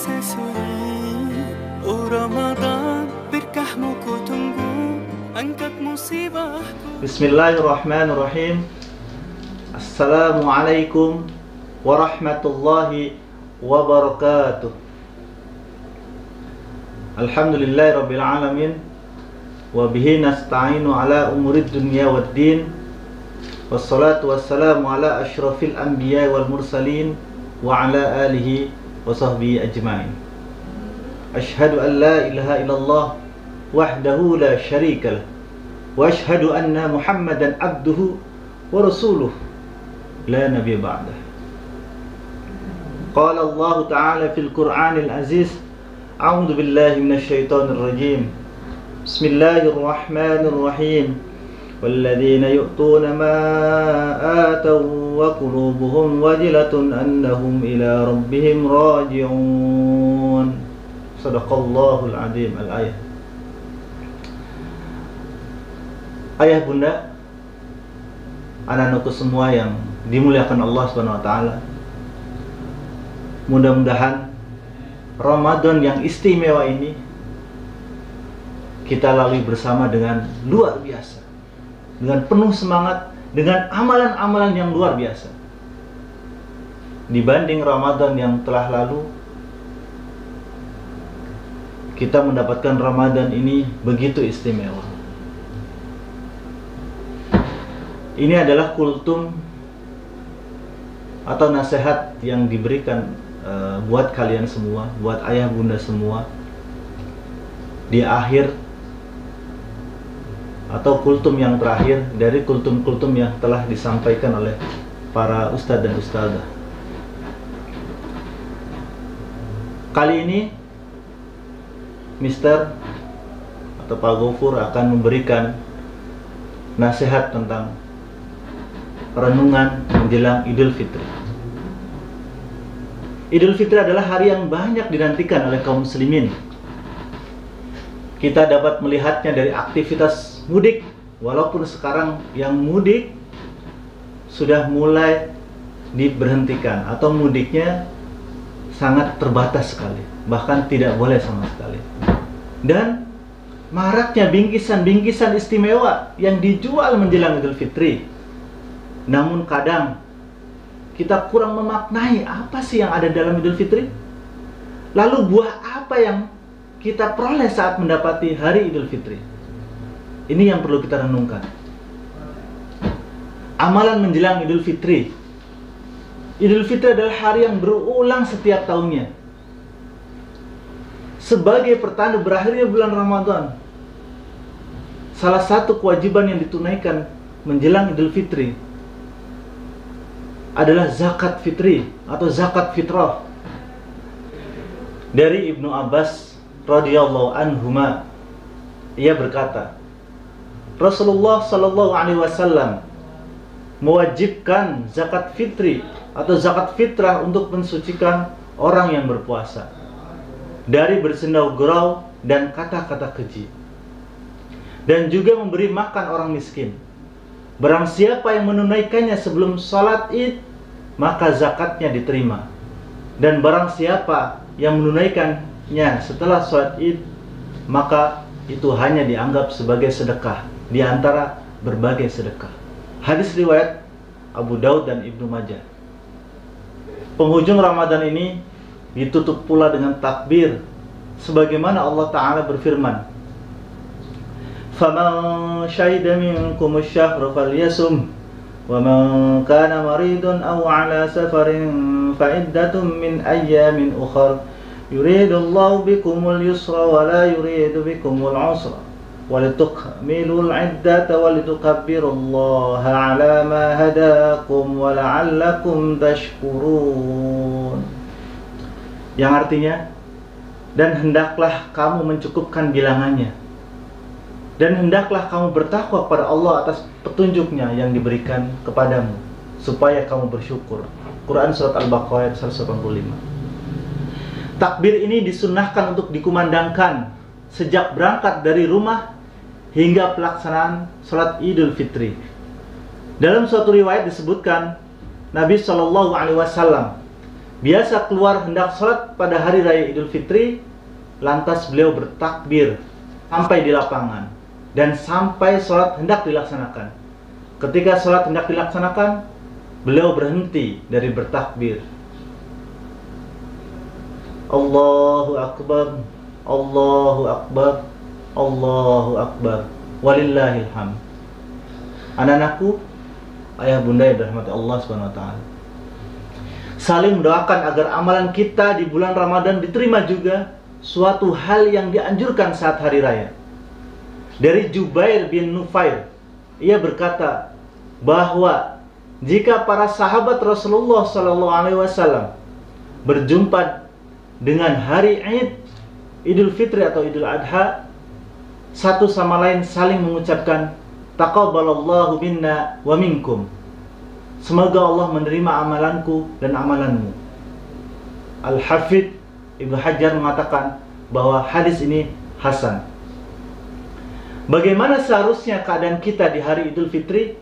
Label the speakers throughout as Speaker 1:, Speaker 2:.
Speaker 1: susuri. Oh Ramadan, berkahmu ku tunggu, angkat musibahku.
Speaker 2: Bismillahirrahmanirrahim. Assalamualaikum warahmatullahi wabarakatuh. Alhamdulillahirabbil alamin. Wa bihi nasta'inu ala umurid dunya waddin. Wassalatu wassalamu ala asyrafil anbiya wal mursalin wa ala alihi wa sahbihi ajma'in. Ashhadu an la ilaha illallah wahdahu la syarika lah. Wa ashhadu anna Muhammadan abduhu wa rasuluh la nabiyya ba'dah. Qala Allah Ta'ala fil Qur'anil Aziz, a'udzu billahi minasyaitonir rajim. Bismillahirrahmanirrahim. Walladzina yu'tuna ma ataw wa qulubuhum wajilatun annahum ila rabbihim raji'un. Shadaqallahul azim. Al-ayah. Ayah bunda, anak-anakku semua yang dimuliakan Allah Subhanahu wa taala. Mudah-mudahan Ramadan yang istimewa ini kita lalui bersama dengan luar biasa, dengan penuh semangat, dengan amalan-amalan yang luar biasa. Dibanding Ramadan yang telah lalu, kita mendapatkan Ramadan ini begitu istimewa. Ini adalah kultum atau nasihat yang diberikan buat kalian semua, buat ayah bunda semua, di akhir atau kultum yang terakhir dari kultum-kultum yang telah disampaikan oleh para ustadz dan ustadzah. Kali ini Mister atau Pak Gofur akan memberikan nasihat tentang renungan menjelang Idul Fitri. Idul Fitri adalah hari yang banyak dinantikan oleh kaum muslimin. Kita dapat melihatnya dari aktivitas mudik, walaupun sekarang yang mudik sudah mulai diberhentikan atau mudiknya sangat terbatas sekali, bahkan tidak boleh sama sekali. Dan maraknya bingkisan-bingkisan istimewa yang dijual menjelang Idul Fitri. Namun kadang kita kurang memaknai apa sih yang ada dalam Idul Fitri. Lalu buah apa yang kita peroleh saat mendapati hari Idul Fitri? Ini yang perlu kita renungkan. Amalan menjelang Idul Fitri. Idul Fitri adalah hari yang berulang setiap tahunnya. Sebagai pertanda berakhirnya bulan Ramadan, salah satu kewajiban yang ditunaikan menjelang Idul Fitri adalah zakat fitri atau zakat fitrah. Dari Ibnu Abbas radhiyallahu anhuma, ia berkata, Rasulullah sallallahu alaihi wasallam mewajibkan zakat fitri atau zakat fitrah untuk mensucikan orang yang berpuasa dari bersendau gurau dan kata-kata keji, dan juga memberi makan orang miskin. Barang siapa yang menunaikannya sebelum salat Id, maka zakatnya diterima. Dan barang siapa yang menunaikannya setelah salat Id, maka itu hanya dianggap sebagai sedekah di antara berbagai sedekah. Hadis riwayat Abu Daud dan Ibnu Majah. Penghujung Ramadan ini ditutup pula dengan takbir, sebagaimana Allah Ta'ala berfirman, فَمَنْ شَهِدَ مِنْكُمُ الشَّهْرَ فَلْيَصُمْهُ وَمَنْ كَانَ مَرِيضًا أَوْ عَلَى سَفَرٍ فَعِدَّةٌ مِنْ أَيَّامٍ أُخَرَ يُرِيدُ اللَّهُ بِكُمُ الْيُسْرَ وَلَا يُرِيدُ بِكُمُ الْعُسْرَ وَلِتُكْمِلُوا الْعِدَّةَ وَلِتُكَبِّرُوا اللَّهَ عَلَى مَا هَدَاكُمْ وَلَعَلَّكُمْ تَشْكُرُونَ. Yang artinya, dan hendaklah kamu mencukupkan bilangannya, dan hendaklah kamu bertakwa kepada Allah atas petunjuknya yang diberikan kepadamu, supaya kamu bersyukur. Quran Surat Al-Baqarah 185. Takbir ini disunnahkan untuk dikumandangkan sejak berangkat dari rumah hingga pelaksanaan sholat Idul Fitri. Dalam suatu riwayat disebutkan, Nabi SAW biasa keluar hendak sholat pada hari raya Idul Fitri, lantas beliau bertakbir sampai di lapangan dan sampai sholat hendak dilaksanakan. Ketika sholat hendak dilaksanakan, beliau berhenti dari bertakbir. Allahu Akbar, Allahu Akbar, Allahu Akbar, walillahil hamd. Anak-anakku, ayah bunda yang dirahmati Allah Subhanahu wa taala, saling mendoakan agar amalan kita di bulan Ramadan diterima juga, suatu hal yang dianjurkan saat hari raya. Dari Jubair bin Nufair, ia berkata bahwa jika para sahabat Rasulullah SAW berjumpa dengan hari Id, Idul Fitri atau Idul Adha, satu sama lain saling mengucapkan taqabbalallahu minna wa minkum, semoga Allah menerima amalanku dan amalanmu. Al-Hafidh Ibnu Hajar mengatakan bahwa hadis ini hasan. Bagaimana seharusnya keadaan kita di hari Idul Fitri?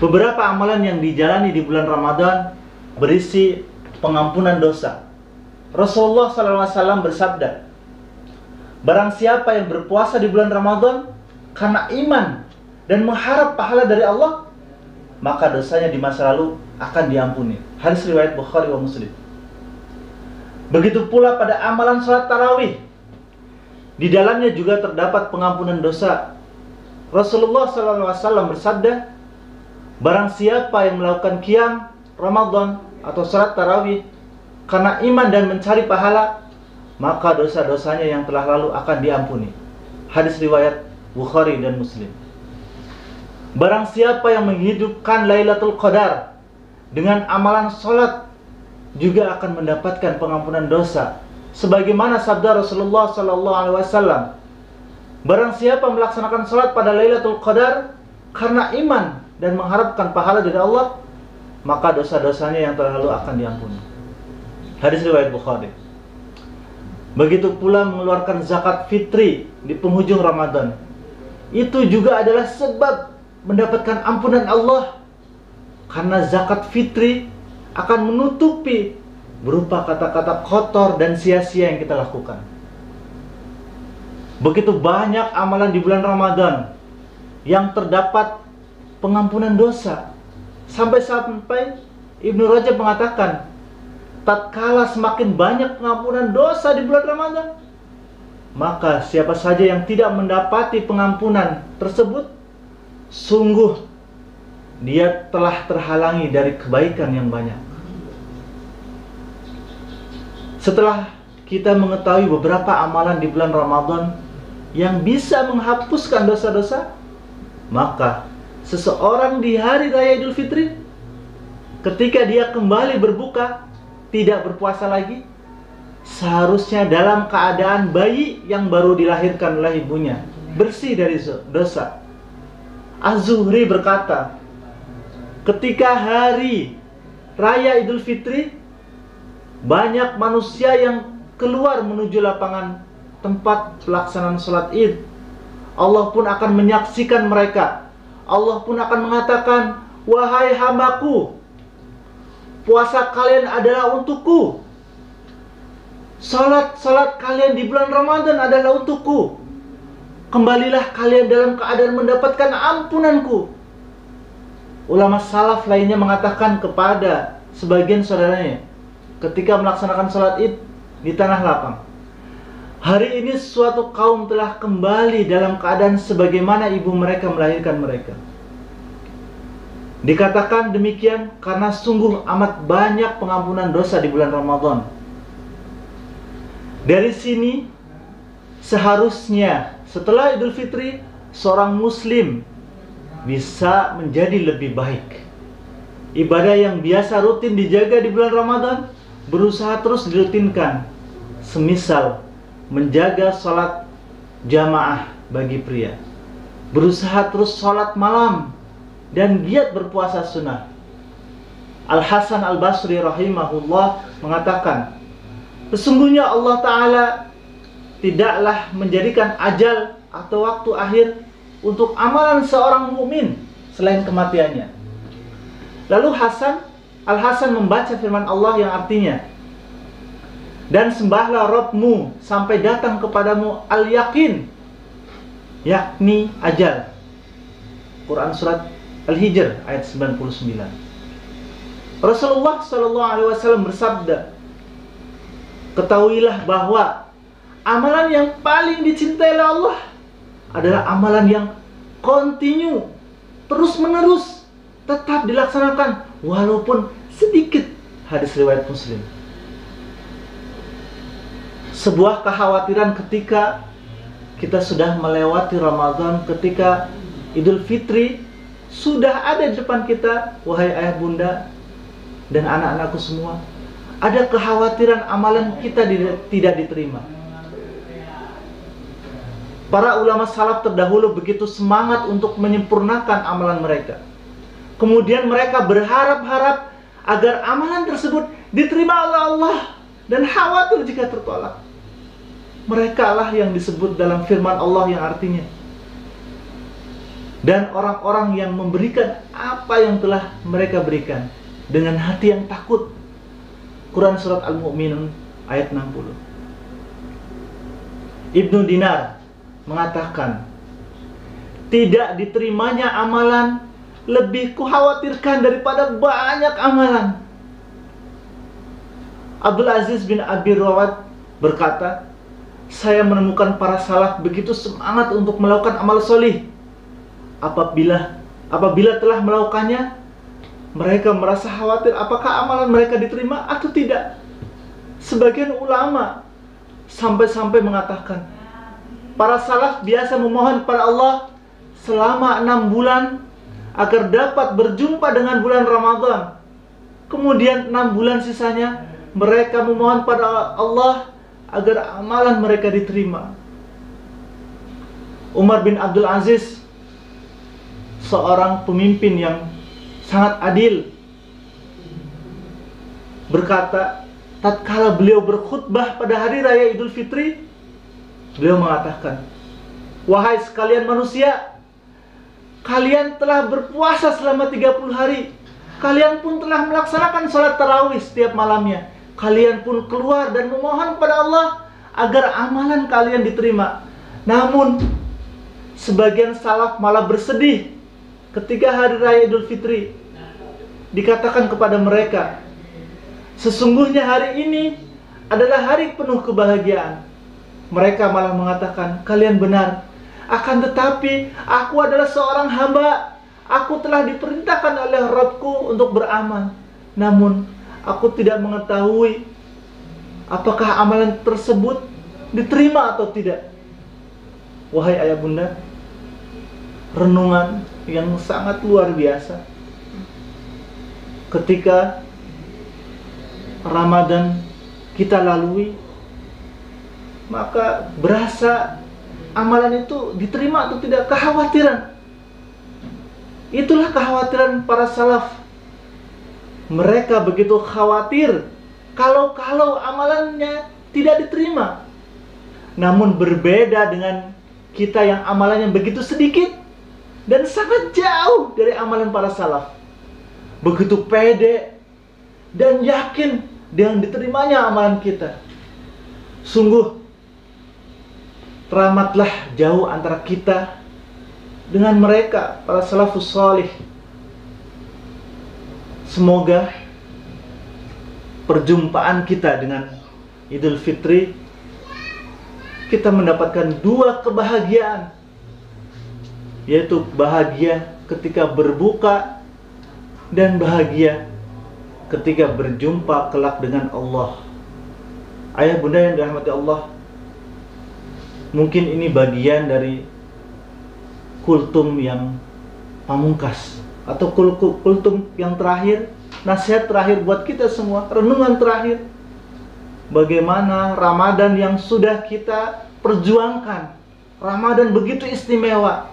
Speaker 2: Beberapa amalan yang dijalani di bulan Ramadan berisi pengampunan dosa. Rasulullah SAW bersabda, barang siapa yang berpuasa di bulan Ramadan karena iman dan mengharap pahala dari Allah, maka dosanya di masa lalu akan diampuni. Hadis riwayat Bukhari wa Muslim. Begitu pula pada amalan salat tarawih, di dalamnya juga terdapat pengampunan dosa. Rasulullah SAW bersabda, barang siapa yang melakukan qiyam Ramadan atau salat tarawih karena iman dan mencari pahala, maka dosa-dosanya yang telah lalu akan diampuni. Hadis riwayat Bukhari dan Muslim. Barang siapa yang menghidupkan Lailatul Qadar dengan amalan salat, juga akan mendapatkan pengampunan dosa. Sebagaimana sabda Rasulullah SAW, barang siapa melaksanakan salat pada Lailatul Qadar karena iman dan mengharapkan pahala dari Allah, maka dosa-dosanya yang telah lalu akan diampuni. Hadis riwayat Bukhari. Begitu pula mengeluarkan zakat fitri di penghujung Ramadan, itu juga adalah sebab mendapatkan ampunan Allah, karena zakat fitri akan menutupi berupa kata-kata kotor dan sia-sia yang kita lakukan. Begitu banyak amalan di bulan Ramadan yang terdapat pengampunan dosa, sampai Ibnu Rajab mengatakan, tatkala semakin banyak pengampunan dosa di bulan Ramadan, maka siapa saja yang tidak mendapati pengampunan tersebut, sungguh dia telah terhalangi dari kebaikan yang banyak. Setelah kita mengetahui beberapa amalan di bulan Ramadan yang bisa menghapuskan dosa-dosa, maka seseorang di hari raya Idul Fitri, ketika dia kembali berbuka, tidak berpuasa lagi, seharusnya dalam keadaan bayi yang baru dilahirkan oleh ibunya, bersih dari dosa. Az-Zuhri berkata, ketika hari raya Idul Fitri, banyak manusia yang keluar menuju lapangan tempat pelaksanaan sholat Id. Allah pun akan menyaksikan mereka. Allah pun akan mengatakan, wahai hambaku, puasa kalian adalah untukku, salat kalian di bulan Ramadan adalah untukku. Kembalilah kalian dalam keadaan mendapatkan ampunanku. Ulama salaf lainnya mengatakan kepada sebagian saudaranya ketika melaksanakan sholat Id di tanah lapang, hari ini suatu kaum telah kembali dalam keadaan sebagaimana ibu mereka melahirkan mereka. Dikatakan demikian karena sungguh amat banyak pengampunan dosa di bulan Ramadan. Dari sini seharusnya setelah Idul Fitri, seorang muslim bisa menjadi lebih baik. Ibadah yang biasa rutin dijaga di bulan Ramadan, berusaha terus dirutinkan. Semisal menjaga sholat jamaah bagi pria, berusaha terus sholat malam, dan giat berpuasa sunnah. Al-Hasan Al-Basri rahimahullah mengatakan, sesungguhnya Allah Ta'ala tidaklah menjadikan ajal atau waktu akhir untuk amalan seorang mukmin selain kematiannya. Lalu Hasan Al-Hasan membaca firman Allah yang artinya, dan sembahlah Rabbmu sampai datang kepadamu al-yakin, yakni ajal. Quran surat Al-Hijr ayat 99. Rasulullah Shallallahu Alaihi Wasallam bersabda, ketahuilah bahwa amalan yang paling dicintai oleh Allah adalah amalan yang kontinu, terus menerus, tetap dilaksanakan walaupun sedikit. Hadis riwayat Muslim. Sebuah kekhawatiran ketika kita sudah melewati Ramadan, ketika Idul Fitri sudah ada di depan kita, wahai ayah bunda dan anak-anakku semua, ada kekhawatiran amalan kita tidak diterima. Para ulama salaf terdahulu begitu semangat untuk menyempurnakan amalan mereka. Kemudian mereka berharap-harap agar amalan tersebut diterima oleh Allah dan khawatir jika tertolak. Mereka lah yang disebut dalam firman Allah yang artinya, dan orang-orang yang memberikan apa yang telah mereka berikan dengan hati yang takut. Quran surat Al-Mu'minun ayat 60. Ibnu Dinar mengatakan, tidak diterimanya amalan lebih kukhawatirkan daripada banyak amalan. Abdul Aziz bin Abi Rawat berkata, saya menemukan para salaf begitu semangat untuk melakukan amal solih. Apabila telah melakukannya, mereka merasa khawatir apakah amalan mereka diterima atau tidak. Sebagian ulama sampai-sampai mengatakan, para salaf biasa memohon pada Allah selama 6 bulan agar dapat berjumpa dengan bulan Ramadan. Kemudian 6 bulan sisanya mereka memohon pada Allah agar amalan mereka diterima. Umar bin Abdul Aziz, seorang pemimpin yang sangat adil, berkata, tatkala beliau berkhutbah pada hari raya Idul Fitri, beliau mengatakan, wahai sekalian manusia, kalian telah berpuasa selama 30 hari. Kalian pun telah melaksanakan sholat tarawih setiap malamnya. Kalian pun keluar dan memohon kepada Allah agar amalan kalian diterima. Namun sebagian salaf malah bersedih ketika hari raya Idul Fitri. Dikatakan kepada mereka, sesungguhnya hari ini adalah hari penuh kebahagiaan. Mereka malah mengatakan, kalian benar. Akan tetapi aku adalah seorang hamba. Aku telah diperintahkan oleh Rabbku untuk beramal. Namun aku tidak mengetahui apakah amalan tersebut diterima atau tidak. Wahai ayah bunda, renungan yang sangat luar biasa. Ketika Ramadan kita lalui, maka berasa amalan itu diterima atau tidak, kekhawatiran. Itulah kekhawatiran para salaf. Mereka begitu khawatir kalau amalannya tidak diterima. Namun berbeda dengan kita yang amalannya begitu sedikit dan sangat jauh dari amalan para salaf. Begitu pede dan yakin dengan diterimanya amalan kita. Sungguh teramatlah jauh antara kita dengan mereka, para salafus salih. Semoga perjumpaan kita dengan Idul Fitri, kita mendapatkan dua kebahagiaan, yaitu bahagia ketika berbuka dan bahagia ketika berjumpa kelak dengan Allah. Ayah bunda yang dirahmati Allah, mungkin ini bagian dari kultum yang pamungkas, atau kultum yang terakhir, nasihat terakhir buat kita semua, renungan terakhir. Bagaimana Ramadan yang sudah kita perjuangkan, Ramadan begitu istimewa.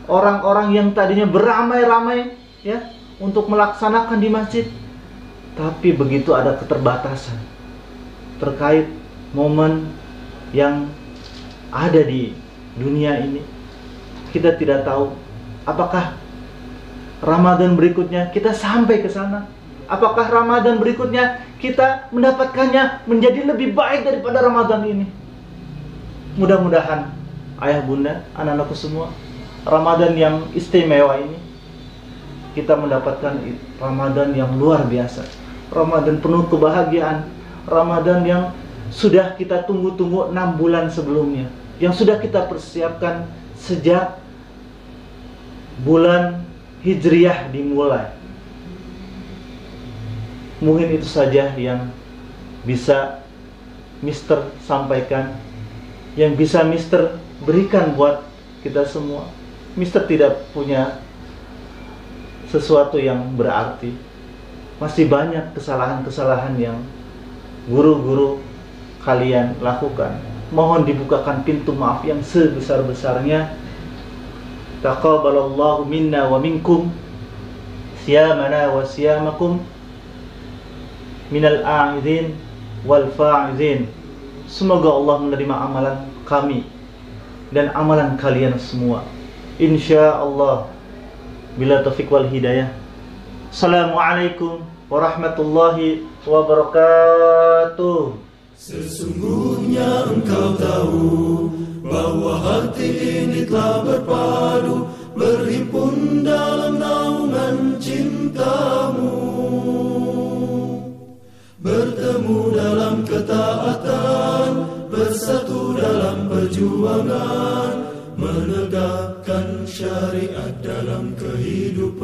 Speaker 2: Orang-orang yang tadinya beramai-ramai ya untuk melaksanakan di masjid, tapi begitu ada keterbatasan terkait momen yang ada di dunia ini. Kita tidak tahu apakah Ramadan berikutnya kita sampai ke sana. Apakah Ramadan berikutnya kita mendapatkannya menjadi lebih baik daripada Ramadan ini? Mudah-mudahan ayah bunda, anak-anakku semua, Ramadan yang istimewa ini kita mendapatkan Ramadan yang luar biasa, Ramadan penuh kebahagiaan, Ramadan yang sudah kita tunggu-tunggu 6 bulan sebelumnya, yang sudah kita persiapkan sejak bulan Hijriah dimulai. Mungkin itu saja yang bisa Mister sampaikan, yang bisa Mister berikan buat kita semua. Mister tidak punya sesuatu yang berarti. Masih banyak kesalahan-kesalahan yang guru-guru kalian lakukan. Mohon dibukakan pintu maaf yang sebesar-besarnya. Taqabbalallahu minna wa minkum siyamana wa siyamakum minal a'idhin wal fa'idhin. Semoga Allah menerima amalan kami dan amalan kalian semua, insyaallah, bila taufik wal hidayah. Assalamualaikum warahmatullahi wabarakatuh.
Speaker 1: Sesungguhnya engkau tahu bahwa hati ini telah berpadu, berhimpun dalam naungan cintamu, bertemu dalam ketaatan, bersatu dalam perjuangan, menegakkan syariat dalam kehidupan.